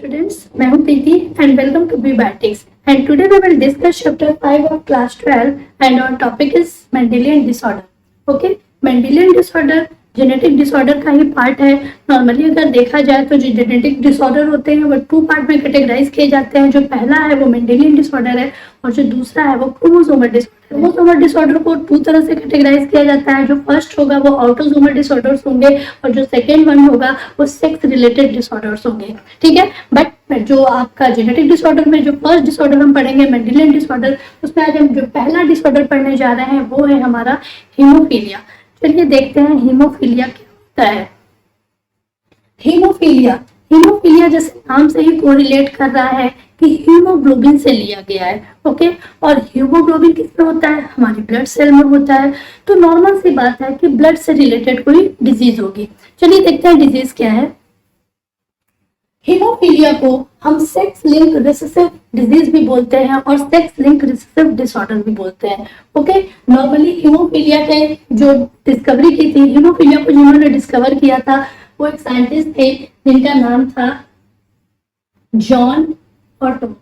students, मैं हूँ प्रीति and welcome to BBiotics and today we will discuss chapter 5 of class 12 and our topic is Mendelian disorder. Okay, Mendelian disorder genetic disorder का ही part है। Normally अगर देखा जाए तो जो जेनेटिक डिसऑर्डर होते हैं वो 2 पार्ट में कैटेगराइज किए जाते हैं। जो पहला है वो मेंडेलियन डिसऑर्डर है और जो दूसरा है वो क्रोमोसोमल डिसऑर्डर। क्रोमोसोमल डिसऑर्डर को 2 तरह से कैटेगराइज किया जाता है। जो फर्स्ट होगा वो ऑटोसोमल डिसऑर्डर्स होंगे और जो सेकेंड वन होगा वो सेक्स रिलेटेड डिसऑर्डर्स होंगे। ठीक है, बट जो आपका जेनेटिक डिसऑर्डर में जो फर्स्ट डिसऑर्डर हम पढ़ेंगे मेंडेलियन डिसऑर्डर, उसमें आज हम जो पहला डिसऑर्डर पढ़ने जा रहे हैं वो है हमारा हीमोफीलिया। चलिए देखते हैं हीमोफीलिया क्या होता है। हीमोफीलिया जैसे नाम से ही कोरिलेट कर रहा है कि हीमोग्लोबिन से लिया गया है। ओके, और हीमोग्लोबिन किसमें होता है? हमारी ब्लड सेल में होता है। तो नॉर्मल सी बात है कि ब्लड से रिलेटेड कोई डिजीज होगी। चलिए देखते हैं डिजीज क्या है। हीमोफीलिया को हम सेक्स लिंक रिसेसिव डिजीज भी बोलते हैं और सेक्स लिंक रिसेसिव डिसऑर्डर भी बोलते हैं। ओके, नॉर्मली हीमोफीलिया के जो डिस्कवरी की थी, हीमोफीलिया को जिन्होंने डिस्कवर किया था वो एक साइंटिस्ट थे जिनका नाम था जॉन ऑटो।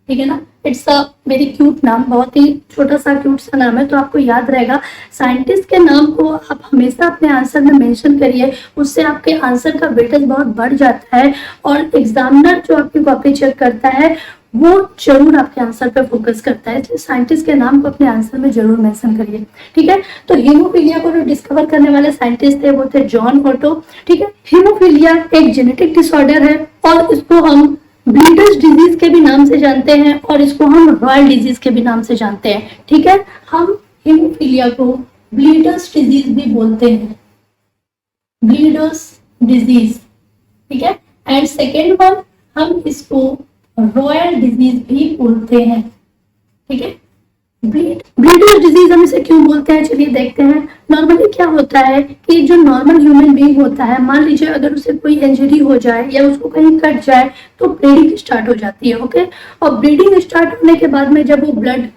ठीक है ना, इट्स अ वेरी क्यूट नाम, बहुत ही छोटा सा क्यूट सा नाम है, तो आपको याद रहेगा। साइंटिस्ट के नाम को आप हमेशा अपने आंसर में मेंशन करिए, उससे आपके आंसर का वेटेज बहुत बढ़ जाता है और एग्जामिनर जो आपकी कॉपी चेक करता है वो जरूर आपके आंसर पे फोकस करता है। इसलिए साइंटिस्ट के नाम को अपने आंसर में जरूर मेंशन करिए। ठीक है, तो हीमोफीलिया को जो डिस्कवर करने वाले साइंटिस्ट थे वो थे जॉन ऑटो। ठीक है, हीमोफीलिया एक जेनेटिक डिसऑर्डर है और इसको हम ब्लीडर्स डिजीज के भी नाम से जानते हैं और इसको हम रॉयल डिजीज के भी नाम से जानते हैं। ठीक है, हम हीमोफीलिया को ब्लीडर्स डिजीज भी बोलते हैं, ब्लीडर्स डिजीज। ठीक है, एंड सेकेंड वन हम इसको रॉयल डिजीज भी बोलते हैं। ठीक है, ब्लीडर्स डिजीज हम इसे क्यों बोलते हैं, चलिए देखते हैं। नॉर्मली क्या होता है कि जो नॉर्मल ह्यूमन बीइंग होता है, मान लीजिए अगर उसे कोई इंजरी हो जाए या उसको कहीं कट जाए तो ब्लीडिंग स्टार्ट हो जाती है। ओके, और ब्लीडिंग स्टार्ट होने के बाद में जब वो ब्लड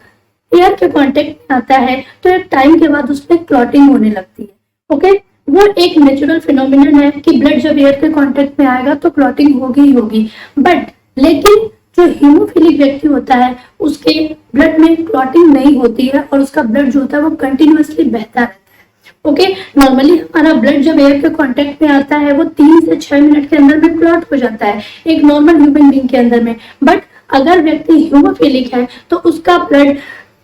एयर के कांटेक्ट में आता है तो एक टाइम के बाद उसमें क्लॉटिंग होने लगती है। ओके, वो एक नेचुरल फिनोमिनन है कि ब्लड जब एयर के कांटेक्ट में आएगा तो क्लॉटिंग होगी ही होगी। बट लेकिन जो हीमोफिलिक व्यक्ति होता है उसके ब्लड में क्लॉटिंग नहीं होती है और उसका ब्लड जो होता है वो कंटिन्यूअसली बहता रहता है। ओके, नॉर्मली हमारा ब्लड जब एयर के कांटेक्ट में आता है वो 3 से 6 मिनट के अंदर में क्लॉट हो जाता है एक नॉर्मल ह्यूमन बीइंग के अंदर में। बट अगर व्यक्ति हीमोफिलिक है तो उसका ब्लड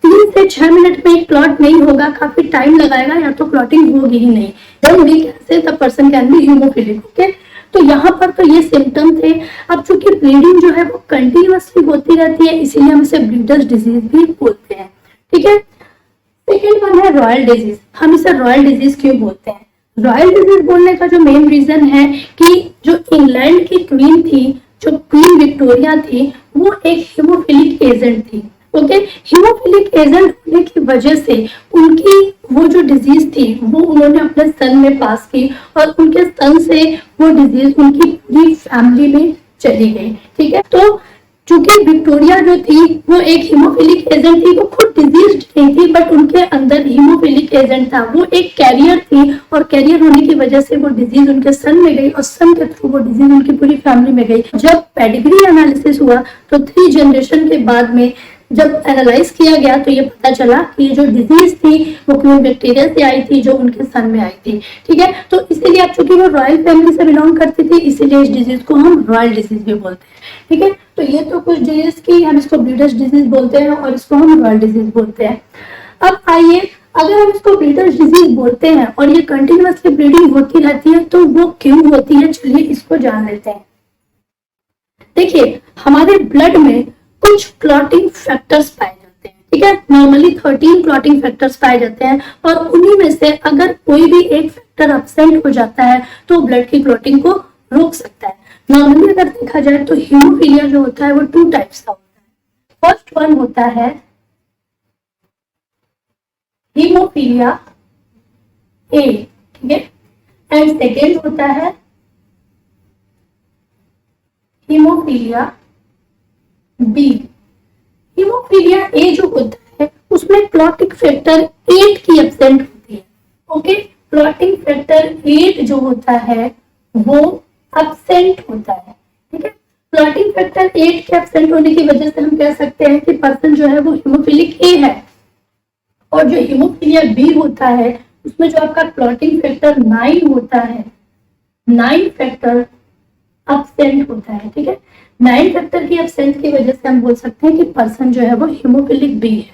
3 से 6 मिनट में क्लॉट नहीं होगा, काफी टाइम लगाएगा या तो क्लॉटिंग होगी ही नहीं। Then we can say the person can be haemophilic. Okay, तो यहाँ पर तो ये सिम्टम थे। अब चूंकि ब्लीडिंग जो है वो कंटिन्यूअसली होती रहती है इसीलिए हम इसे ब्लीडर्स डिजीज भी बोलते हैं। ठीक है, सेकेंड वन है रॉयल डिजीज। हम इसे रॉयल डिजीज क्यों बोलते हैं? रॉयल डिजीज बोलने का जो मेन रीजन है कि जो इंग्लैंड की क्वीन थी, जो क्वीन विक्टोरिया थी, वो एक हीमोफिलिक एजेंट थी। ओके, हीमोफिलिक एजेंट होने की वजह से उनकी वो जो डिजीज थी वो उन्होंने अपने सन में पास की और उनके सन से वो डिजीज उनकी पूरी फैमिली में चली गई। ठीक है, तो चूंकि विक्टोरिया जो थी वो एक हीमोफिलिक एजेंट थी, वो खुद डिजीज नहीं थी बट उनके अंदर हीमोफिलिक एजेंट था, वो एक कैरियर थी और कैरियर होने की वजह से वो डिजीज उनके सन में गई और सन के थ्रू वो डिजीज उनकी पूरी फैमिली में गई। जब पेडिग्री एनालिसिस हुआ तो 3 जनरेशन के बाद में जब एनालाइज किया गया तो ये पता चला कि जो डिजीज थी वो क्वीन विक्टोरिया से आई थी जो उनके सन में आई थी। ठीक है, तो इसीलिए अब चूंकि वो रॉयल फैमिली से बिलोंग करती थी इसीलिए इस डिजीज को हम रॉयल डिजीज भी बोलते हैं। ठीक है, तो ये तो कुछ डिजीज की, हम इसको ब्लीडर्स डिजीज बोलते हैं और इसको हम रॉयल डिजीज बोलते हैं। अब आइए, अगर हम इसको ब्लीडर्स डिजीज बोलते हैं और ये कंटिन्यूअसली ब्लीडिंग होती रहती है तो वो क्यों होती है, चलिए इसको जान लेते हैं। देखिए, हमारे ब्लड में कुछ क्लॉटिंग फैक्टर्स पाए जाते हैं। ठीक है, नॉर्मली 13 क्लॉटिंग फैक्टर्स पाए जाते हैं और उन्हीं में से अगर कोई भी एक फैक्टर एब्सेंट हो जाता है तो ब्लड की क्लॉटिंग को रोक सकता है। नॉर्मली अगर देखा जाए तो हीमोफीलिया जो होता है वो 2 टाइप्स का होता है। फर्स्ट वन होता है हीमोफीलिया ए। ठीक है, एंड सेकेंड होता है हीमोफीलिया बी। हीमोफीलिया ए जो होता है उसमें क्लॉटिंग फैक्टर 8 की एब्सेंट होती है। ओके, क्लॉटिंग फैक्टर 8 जो होता है वो एब्सेंट होता है। ठीक है, क्लॉटिंग फैक्टर 8 के एब्सेंट होने की वजह से हम कह सकते हैं कि पर्सन जो है वो हीमोफिलिक ए है। और जो हीमोफिलिया बी होता है उसमें जो आपका क्लॉटिंग फैक्टर 9 होता है, 9 फैक्टर एब्सेंट होता है, ठीक है। 9 फैक्टर की एब्सेंट की वजह से हम बोल सकते हैं कि पर्सन जो है वो हीमोफिलिक बी है,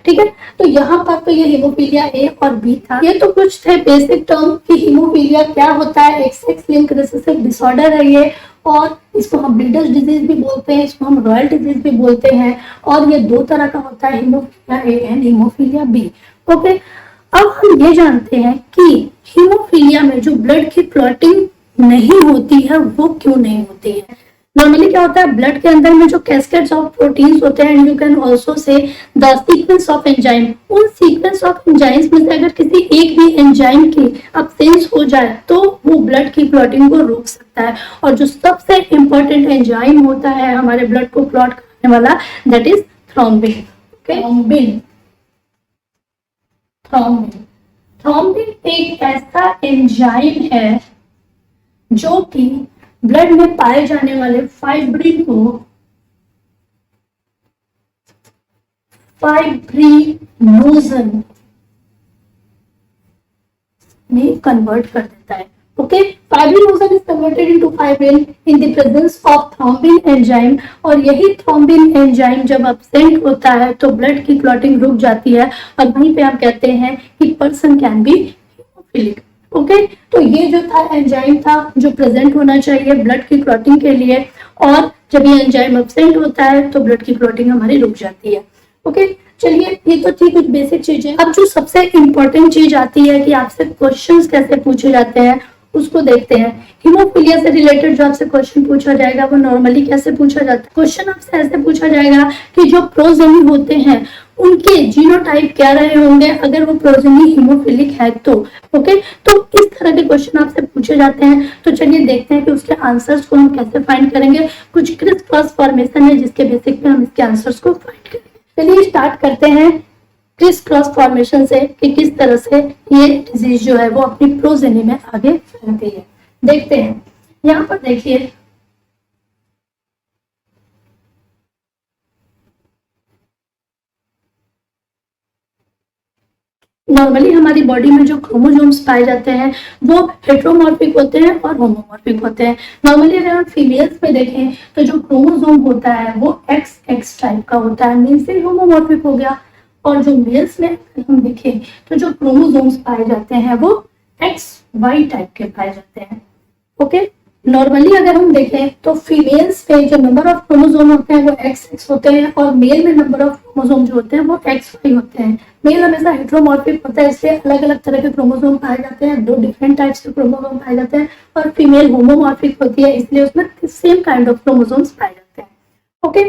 ठीक है। तो यहाँ पर तो ये हीमोफिलिया ए और बी था। ये तो कुछ थे बेसिक टर्म कि हीमोफिलिया क्या होता है, एक्स लिंक रिसेसिव डिसऑर्डर है ये, और इसको हम ब्रीडर्स डिजीज भी बोलते हैं, इसको हम रॉयल डिजीज भी बोलते हैं। और ये दो तरह का होता है, haemophilia A and haemophilia B. Okay, अब हम ये जानते हैं कि हीमोफिलिया में जो ब्लड की क्लॉटिंग नहीं होती है वो क्यों नहीं होती है। नॉर्मली क्या होता है, ब्लड के अंदर में जो कैस्केड्स ऑफ प्रोटीन्स होते हैं, you can also say the sequence of enzyme, उन सीक्वेंस ऑफ एंजाइम्स में से अगर किसी एक भी एंजाइम की अब्सेंस हो जाए तो वो ब्लड की क्लॉटिंग को रोक सकता है। और जो सबसे इंपॉर्टेंट एंजाइम होता है हमारे ब्लड को क्लॉट करने वाला, that is thrombin. Thrombin thrombin thrombin एक ऐसा एंजाइम है जो कि ब्लड में पाए जाने वाले फाइब्रिन को फाइब्रिनोजन में कन्वर्ट कर देता है। Okay, fibrinogen is converted into fibrin in the presence of thrombin enzyme. और यही थ्रोम्बिन एंजाइम जब एब्सेंट होता है तो ब्लड की क्लॉटिंग रुक जाती है, और वहीं पे हम कहते हैं कि person can be haemophilic. Okay, तो ये जो था एंजाइम था जो प्रेजेंट होना चाहिए ब्लड की क्लॉटिंग के लिए, और जब ये एंजाइम एब्सेंट होता है तो ब्लड की क्लॉटिंग हमारी रुक जाती है। ओके, चलिए ये तो थी कुछ बेसिक चीजें। अब जो सबसे इंपॉर्टेंट चीज आती है कि आपसे क्वेश्चंस कैसे पूछे जाते हैं उसको देखते हैं। हीमोफिलिया से रिलेटेड जो आपसे क्वेश्चन पूछा जाएगा वो नॉर्मली कैसे पूछा जाता है। क्वेश्चन आपसे ऐसे पूछा जाएगा कि जो प्रोजेनी होते हैं उनके जीनोटाइप क्या रहे होंगे अगर वो प्रोजेनी हीमोफिलिक है तो। ओके, तो इस तरह के क्वेश्चन आपसे पूछे जाते हैं। तो चलिए देखते हैं कि उसके आंसर्स को हम कैसे फाइंड करेंगे। कुछ क्रिस क्रॉस फॉर्मेशन है जिसके बेसिक पे हम इसके आंसर्स को फाइंड करेंगे। चलिए स्टार्ट करते हैं क्रिस क्रॉस फॉर्मेशन से कि किस तरह से ये डिजीज जो है वो अपनी प्रोजेनी में आगे फैलती है। देखते हैं, यहाँ पर देखिए नॉर्मली हमारी बॉडी में जो क्रोमोसोम्स पाए जाते हैं वो हेट्रोमॉर्फिक होते हैं और होमोमॉर्फिक होते हैं। नॉर्मली अगर हम फीमेल्स में देखें तो जो क्रोमोसोम होता है वो एक्स टाइप का होता है, मीन से होमोमॉर्फिक हो गया। और जो मेल्स में हम देखें तो जो क्रोमोसोम्स पाए जाते हैं वो एक्स वाई टाइप के पाए जाते हैं। ओके, नॉर्मली अगर हम देखें तो फीमेल्स में जो नंबर ऑफ क्रोमोसोम होते हैं वो एक्स होते हैं, और मेल में नंबर ऑफ क्रोमोसोम जो होते हैं वो एक्स वाई होते हैं। मेल हमेशा हेट्रोमॉर्फिक होता है, इसलिए अलग अलग तरह के क्रोमोसोम पाए जाते हैं, दो डिफरेंट टाइप्स के क्रोमोसोम पाए जाते हैं। और फीमेल होमोमॉर्फिक होती है, इसलिए उसमें सेम काइंड ऑफ क्रोमोसोम्स पाए जाते हैं। ओके,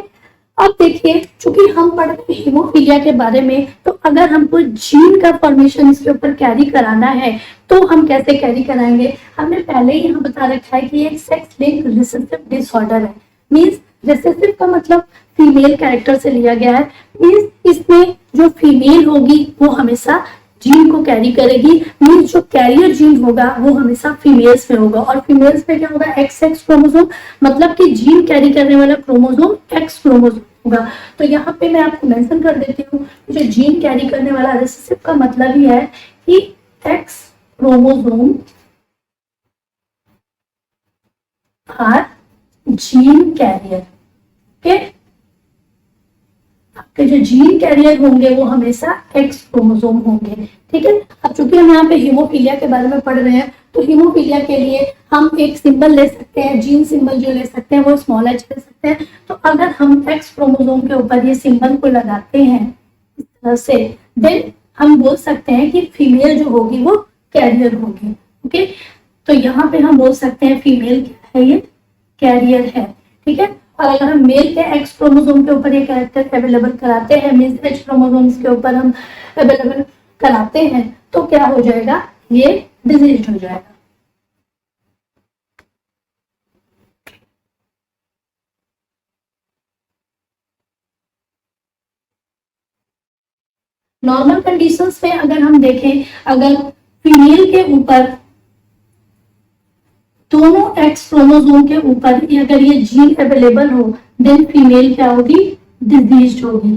अब देखिए चूंकि हम पढ़ रहे हैं हीमोफिलिया के बारे में, तो अगर हमको जीन का फॉर्मेशन इसके ऊपर कैरी कराना है तो हम कैसे कैरी कराएंगे। हमने पहले ही यहाँ बता रखा है कि ये सेक्स लिंक रिसेसिव डिसऑर्डर है। मींस रिसेसिव का मतलब फीमेल कैरेक्टर से लिया गया है। मींस इसमें जो फीमेल होगी वो हमेशा जीन को कैरी करेगी। मींस जो कैरियर जीन होगा वो हमेशा फीमेल्स में होगा, और फीमेल्स में क्या होगा, एक्स क्रोमोसोम, मतलब कि जीन कैरी करने वाला क्रोमोसोम एक्स क्रोमोसोम होगा। तो यहाँ पे मैं आपको मेंशन कर देती हूँ, जो जीन कैरी करने वाला रिसेसिव का मतलब ही है कि X chromosome or gene carrier. Okay, आपके जो जीन कैरियर होंगे वो हमेशा एक्स क्रोमोसोम होंगे। ठीक है, अब चूंकि हम यहाँ पे हीमोफिलिया के बारे में पढ़ रहे हैं तो हीमोफिलिया के लिए हम एक सिंबल ले सकते हैं, जीन सिंबल जो ले सकते हैं वो स्मॉल एच ले सकते हैं। तो अगर हम एक्स क्रोमोसोम के ऊपर ये सिंबल को लगाते हैं इस तरह से, देन हम बोल सकते हैं कि फीमेल जो होगी वो कैरियर होगी। ओके, तो यहाँ पे हम बोल सकते हैं फीमेल क्या है, ये कैरियर है। ठीक है, और अगर हम मेल के एक्स क्रोमोसोम के ऊपर ये कैरेक्टर अवेलेबल कराते हैं, मींस एच क्रोमोसोम्स के ऊपर हम अवेलेबल कराते हैं, तो क्या हो जाएगा, ये डिजीज हो जाएगा। नॉर्मल कंडीशंस में अगर हम देखें, अगर फीमेल के ऊपर दोनों एक्स क्रोमोसोम के ऊपर अगर ये जीन अवेलेबल हो देन फीमेल क्या होगी, डिजीज होगी।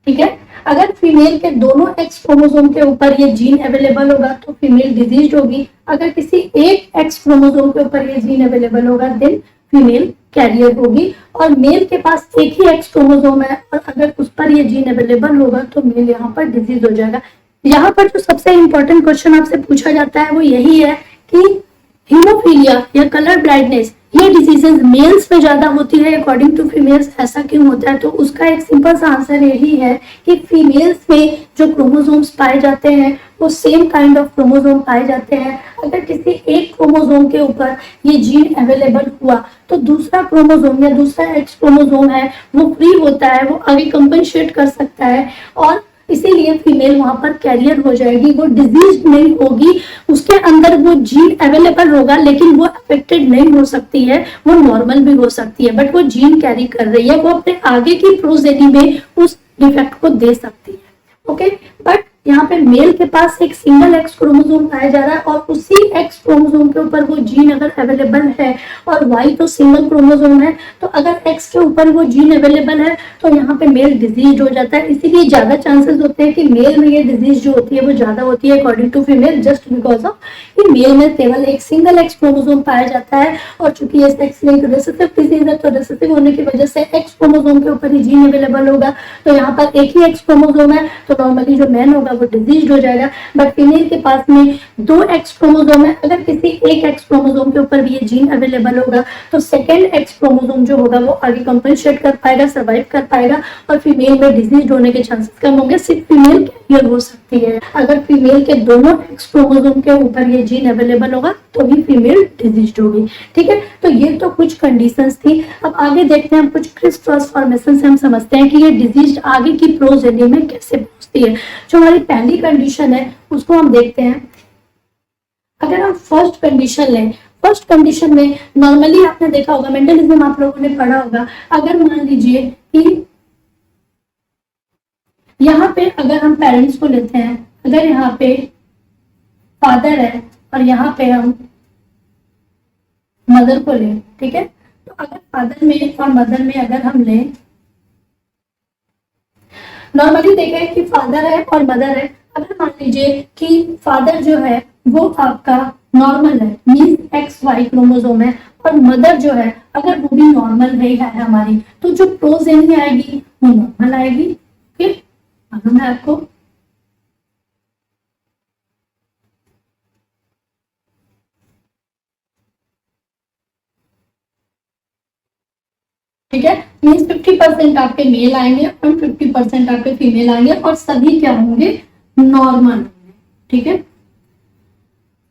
ठीक है, अगर फीमेल के दोनों एक्स क्रोमोसोम के ऊपर ये जीन अवेलेबल होगा तो फीमेल डिजीज होगी। अगर किसी एक एक्स क्रोमोसोम के ऊपर ये जीन अवेलेबल होगा देन फीमेल कैरियर होगी। और मेल के पास एक ही एक्स क्रोमोसोम है और अगर उस पर ये जीन अवेलेबल होगा तो मेल यहाँ पर डिजीज हो जाएगा। यहाँ पर जो सबसे इंपॉर्टेंट क्वेश्चन आपसे पूछा जाता है वो यही है कि हीमोफीलिया या कलर ब्लाइंडनेस ये डिजीजेस मेल्स में ज्यादा होती है अकॉर्डिंग टू फीमेल्स, ऐसा क्यों होता है? तो उसका एक सिंपल सा आंसर यही है कि फीमेल्स में जो क्रोमोसोम्स पाए जाते हैं वो सेम काइंड ऑफ क्रोमोसोम पाए जाते हैं। अगर किसी एक क्रोमोसोम के ऊपर ये जीन अवेलेबल हुआ तो दूसरा क्रोमोसोम या दूसरा एक्स क्रोमोसोम है वो फ्री होता है, वो आगे कंपनसेट कर सकता है और इसीलिए फीमेल वहां पर कैरियर हो जाएगी, वो डिजीज नहीं होगी। उसके अंदर वो जीन अवेलेबल होगा लेकिन वो अफेक्टेड नहीं हो सकती है, वो नॉर्मल भी हो सकती है, बट वो जीन कैरी कर रही है, वो अपने आगे की प्रोजेनी में उस डिफेक्ट को दे सकती है। ओके, बट यहाँ पे मेल के पास एक सिंगल एक्स क्रोमोसोम पाया जा रहा है और उसी एक्स क्रोमोसोम के ऊपर वो जीन अगर अवेलेबल है और वाई तो सिंगल क्रोमोसोम है, तो अगर एक्स के ऊपर वो जीन अवेलेबल है तो यहाँ पे मेल डिजीज हो जाता है। इसीलिए ज्यादा चांसेस होते हैं कि मेल में ये डिजीज जो होती है वो ज्यादा होती है according to female, just because of कि मेल में केवल एक सिंगल एक्स क्रोमोसोम पाया जाता है और चूंकि ये सेक्स लिंक्ड रिसेसिव डिजीज है तो रिसेसिव होने की वजह से एक्स क्रोमोसोम के ऊपर ही जीन अवेलेबल होगा, तो यहाँ पर एक ही एक्स क्रोमोसोम है तो नॉर्मली जो मैन होगा वो डिजीज हो जाएगा। बट फीमेल के पास में दो एक्स क्रोमोसोम है, अगर किसी एक एक्स क्रोमोसोम के ऊपर भी ये जीन अवेलेबल होगा तो सेकेंड एक्स क्रोमोसोम जो होगा वो आगे कंपनसेट कर पाएगा, सर्वाइव कर पाएगा और फीमेल में डिजीज होने के चांसेस कम होंगे, सिर्फ फीमेल कैरियर हो सकती है। अगर फीमेल के दोनों एक्स क्रोमोसोम के ऊपर ये जीन अवेलेबल होगा तो ही फीमेल डिजीज होगी। ठीक है, तो ये तो कुछ कंडीशंस थी। अब आगे देखते हैं हम कुछ क्रिस ट्रांसफॉर्मेशन से हम समझते हैं कि ये डिजीज आगे की प्रोजेनी में कैसे पहुंचती है। जो हमारी पहली कंडीशन है उसको हम देखते हैं। अगर हम फर्स्ट कंडीशन लें, फर्स्ट कंडीशन में नॉर्मली आपने देखा होगा, मेंटलिज्म आप लोगों ने पढ़ा होगा, अगर मान लीजिए कि यहाँ पे अगर हम पेरेंट्स को लेते हैं, अगर यहाँ पे फादर है और यहाँ पे हम मदर को लें, ठीक है, तो अगर फादर में और मदर में अगर हम लें, नॉर्मली देखा है कि फादर है और मदर है। अगर मान लीजिए कि फादर जो है वो आपका नॉर्मल है, मींस एक्स वाई क्रोमोसोम है, और मदर जो है अगर वो भी नॉर्मल है हमारी, तो जो प्रोजेनी आएगी वो नॉर्मल आएगी। ओके, मालूम है आपको? ठीक है, मीन्स 50% आपके मेल आएंगे और 50% आपके फीमेल आएंगे और सभी क्या होंगे, नॉर्मल होंगे। ठीक है,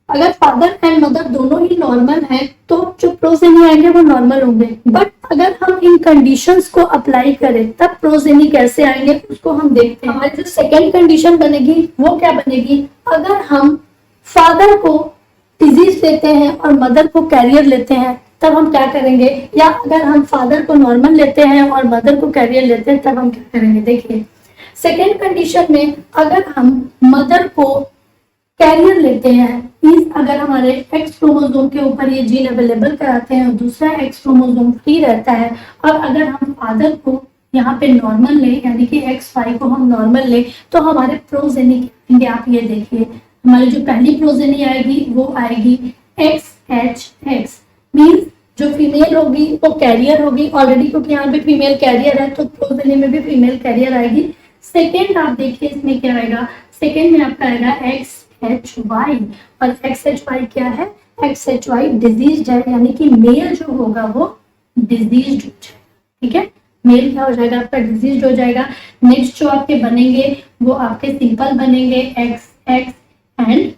अगर फादर एंड मदर दोनों ही नॉर्मल है तो जो प्रोजेनी आएंगे वो नॉर्मल होंगे। बट अगर हम इन कंडीशंस को अप्लाई करें तब प्रोजेनी कैसे आएंगे उसको हम देखते हैं। हमारी जो सेकेंड कंडीशन बनेगी वो क्या बनेगी, अगर हम फादर को डिजीज लेते हैं और मदर को कैरियर लेते हैं तब हम क्या करेंगे, या अगर हम फादर को नॉर्मल लेते हैं और मदर को कैरियर लेते हैं तब हम क्या करेंगे। देखिए, सेकेंड कंडीशन में अगर हम मदर को कैरियर लेते हैं, मींस अगर हमारे एक्स क्रोमोसोम के ऊपर ये जीन अवेलेबल कराते हैं और दूसरा एक्स क्रोमोसोम फ्री रहता है, और अगर हम फादर को यहाँ पे नॉर्मल ले, यानी कि एक्स वाई को हम नॉर्मल ले, तो हमारे प्रोजेनी आएंगे। आप ये देखिए, हमारी जो पहली प्रोजेनी आएगी वो आएगी एक्स एच एक्स, मीन्स जो फीमेल होगी वो कैरियर होगी ऑलरेडी, क्योंकि यहाँ पे फीमेल कैरियर है तो प्रोजेनी में भी फीमेल कैरियर आएगी। सेकेंड आप देखिए इसमें क्या आएगा, सेकेंड में आपका आएगा एक्स एच वाई, और एक्स एच वाई क्या है, एक्स एच वाई डिजीज है, यानी कि मेल जो होगा वो डिजीज हो जाएगा। ठीक है, मेल क्या हो जाएगा आपका, डिजीज हो जाएगा। नेक्स्ट जो आपके बनेंगे वो आपके सिंपल बनेंगे X X and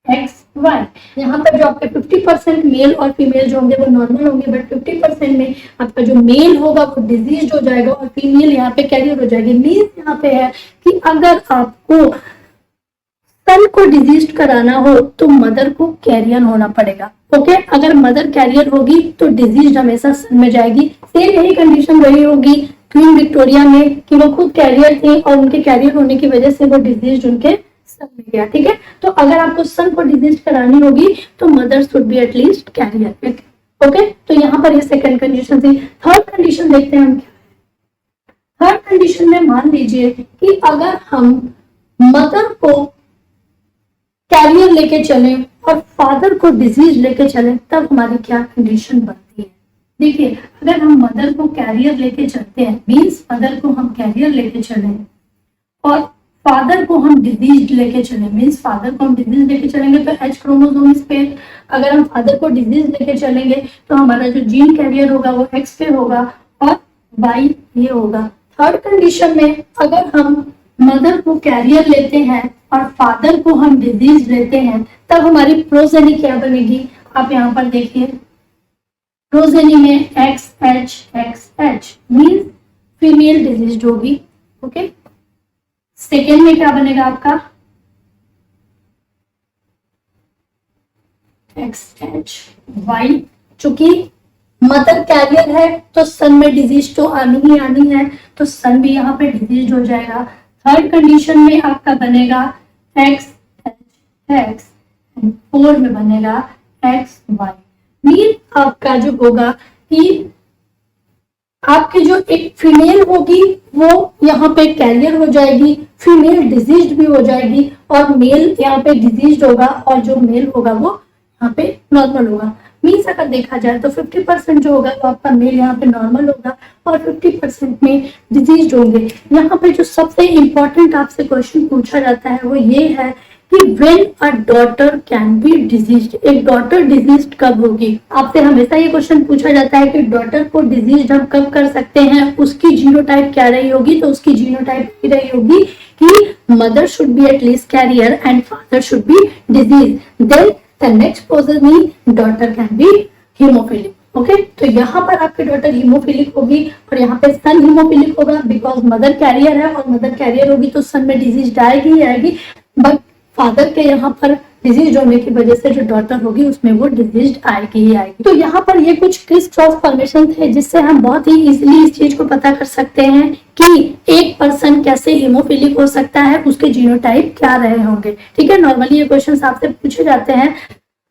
X Y. यहाँ पर जो आपके 50% मेल और फीमेल जो होंगे वो नॉर्मल होंगे, बट 50% में आपका जो मेल होगा वो डिजीज हो जाएगा और फीमेल यहाँ पे कैरियर हो जाएगी। मीन्स यहाँ पे है कि अगर आपको सन को डिजीज कराना हो तो मदर को कैरियर होना पड़ेगा। ओके, अगर मदर कैरियर होगी तो डिजीज हमेशा सन में जाएगी। सेम यही कंडीशन रही होगी क्वीन विक्टोरिया में कि वो खुद कैरियर थी और उनके कैरियर होने की वजह से वो डिजीज उनके सन में गया, ठीक है। तो अगर आपको सन को डिजीज करानी होगी तो mother should be at least carrier, okay. तो यहाँ पर ये सेकंड कंडीशन थी। थर्ड कंडीशन देखते हैं हम क्या। थर्ड कंडीशन में मान लीजिए कि अगर हम मदर को कैरियर लेके चले और फादर को डिजीज लेके चले, तब हमारी क्या कंडीशन बनती है। देखिए, अगर हम मदर को कैरियर लेके चलते हैं, मीन्स मदर को हम कैरियर लेके चले और फादर को हम डिजीज लेके चले, मीन्स फादर को हम डिजीज लेके चलेंगे तो एच क्रोमोसोम इज पेयर। अगर हम फादर को डिजीज लेके चलेंगे तो हमारा जो जीन कैरियर होगा वो एक्स पे होगा और वाई ये होगा। थर्ड कंडीशन में अगर हम मदर को कैरियर लेते हैं और फादर को हम डिजीज लेते हैं, तब हमारी प्रोजेनी क्या बनेगी। आप यहाँ पर देखिए, प्रोजेनी में x H means female disease होगी, ओके। सेकेंड में क्या बनेगा आपका एक्स एच वाई। चूंकि मदर कैरियर है तो सन में डिजीज तो आनी ही आनी है, तो सन भी यहाँ पे डिजीज हो जाएगा। थर्ड कंडीशन में आपका बनेगा एक्स एच एक्स, फोर में बनेगा एक्स वाई। मीन आपका जो होगा कि आपकी जो एक फीमेल होगी वो यहाँ पे कैरियर हो जाएगी, फीमेल डिजीज भी हो जाएगी और मेल यहाँ पे डिजीज होगा और जो मेल होगा वो यहाँ पे नॉर्मल होगा। मीन्स अगर देखा जाए तो 50% जो होगा वो आपका मेल यहाँ पे नॉर्मल होगा और 50% में डिजीज होंगे। यहाँ पे जो सबसे इंपॉर्टेंट आपसे क्वेश्चन पूछा जाता है वो ये है कि when a daughter can B diseased, एक डॉटर डिजीज्ड कब होगी। आपसे हमेशा ये क्वेश्चन पूछा जाता है कि डॉटर को डिजीज्ड हम कब कर सकते हैं, उसकी जीनोटाइप क्या रही होगी। तो उसकी जीनोटाइप रही होगी कि mother should be at least carrier and father should be disease, then the next progeny daughter can be haemophilic, okay. तो यहाँ पर आपकी डॉटर हीमोफिलिक होगी और यहाँ पे सन हीमोफिलिक होगा, बिकॉज मदर कैरियर है और मदर कैरियर होगी तो सन में डिजीज आएगी ही आएगी, बट फादर के यहाँ पर डिजीज होने की वजह से जो डॉटर होगी उसमें वो डिजीज आएगी ही आएगी। तो यहाँ पर ये कुछ क्रिस क्रॉस फॉर्मेशन थे जिससे हम बहुत ही इजीली इस चीज को पता कर सकते हैं कि एक पर्सन कैसे हीमोफिलिक हो सकता है, उसके जीनोटाइप क्या रहे होंगे, ठीक है। नॉर्मली ये क्वेश्चन आपसे पूछे जाते हैं।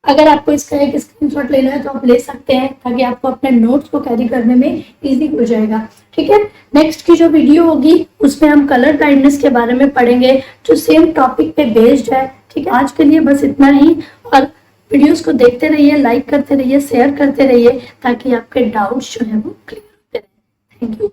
अगर आपको इसका एक स्क्रीनशॉट लेना है तो आप ले सकते हैं ताकि आपको अपने नोट्स को कैरी करने में इजी हो जाएगा, ठीक है। नेक्स्ट की जो वीडियो होगी उसमें हम कलर ब्लाइंडनेस के बारे में पढ़ेंगे जो सेम टॉपिक पे बेस्ड है, ठीक है। आज के लिए बस इतना ही और वीडियोस को देखते रहिए, लाइक करते रहिए, शेयर करते रहिए ताकि आपके डाउट्स जो है वो क्लियर होते रहे। Thank you.